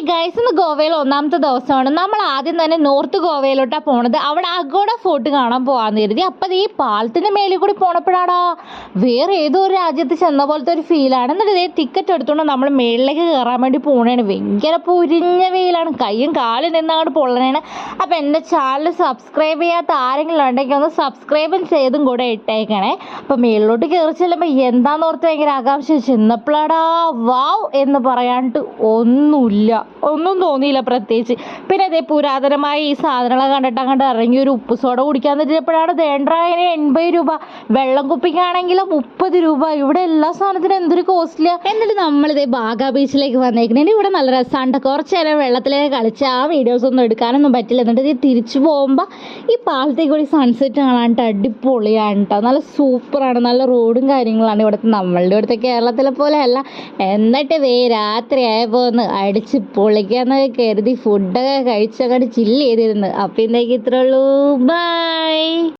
Guys, ഇന്ന് ഗോവയിൽ ഒന്നാമത്തെ ദിവസമാണ്. നമ്മൾ ആദ്യം തന്നെ നോർത്ത് ഗോവയിലോട്ടാണ് പോണത്. അവിടെ അഗോഡ ഫോർട്ട് കാണാൻ പോകാമെന്ന് കരുതി. അപ്പം ഈ പാലത്തിൻ്റെ മേലിൽ കൂടി പോണപ്പോഴാടാ വേറെ ഏതോ ഒരു രാജ്യത്ത് ചെന്ന പോലത്തെ ഒരു ഫീലാണ്. എന്നിട്ട് ഇതേ ടിക്കറ്റ് എടുത്തുകൊണ്ട് നമ്മൾ മേളിലേക്ക് കയറാൻ വേണ്ടി പോകണേണ്. ഭയങ്കര പൊരിഞ്ഞ വെയിലാണ്, കയ്യും കാലും നിന്നങ്ങോട്ട് പൊള്ളണേണ്. അപ്പം എൻ്റെ ചാനൽ സബ്സ്ക്രൈബ് ചെയ്യാത്ത ആരെങ്കിലും ഉണ്ടെങ്കിൽ ഒന്ന് സബ്സ്ക്രൈബും ചെയ്തും കൂടെ ഇട്ടേക്കണേ. അപ്പം മേളിലോട്ട് കയറി ചെല്ലുമ്പോൾ എന്താണെന്നോർത്ത് ഭയങ്കര ആകാംക്ഷ. ചെന്നപ്പോഴാടാ വാവ് എന്ന് പറയാണ്ട് ഒന്നും തോന്നിയില്ല പ്രത്യേകിച്ച്. പിന്നെ അതേ പുരാതനമായ ഈ സാധനങ്ങളെ കണ്ടിട്ട് അങ്ങോട്ട് ഇറങ്ങി ഒരു ഉപ്പ് സോഡ കുടിക്കാൻ തെറ്റിയപ്പോഴാണ് ദേണ്ടതിന് 80 രൂപ, വെള്ളം കുപ്പിക്കാണെങ്കിലും 30 രൂപ. ഇവിടെ എല്ലാ സാധനത്തിനും എന്തൊരു കോസ്റ്റ്ലിയാ. എന്നിട്ട് നമ്മളിതേ ബാഗ ബീച്ചിലേക്ക് വന്നേക്കുന്നത്. ഇവിടെ നല്ല രസമുണ്ട്. കുറച്ച് നേരം വെള്ളത്തിലേക്ക് കളിച്ച് ആ വീഡിയോസ് ഒന്നും എടുക്കാനൊന്നും പറ്റില്ല. എന്നിട്ട് ഇത് തിരിച്ചു പോകുമ്പോൾ ഈ പാലത്തേക്ക് കൂടി സൺസെറ്റ് കാണാനിട്ട് അടിപൊളിയാണ് കേട്ടോ. നല്ല സൂപ്പറാണ്, നല്ല റോഡും കാര്യങ്ങളാണ് ഇവിടുത്തെ. നമ്മളുടെ ഇവിടുത്തെ കേരളത്തിലെ പോലെ അല്ല. എന്നിട്ട് രാത്രിയായപ്പോൾ ഒന്ന് അടിച്ച് പൊളിക്കാന്ന് കരുതി ഫുഡൊക്കെ കഴിച്ചങ്ങോട്ട് ചില്ല് ചെയ്തിരുന്നു. അപ്പം ഇന്നേക്ക് ഇത്രേ ഉള്ളൂ. ബൈ.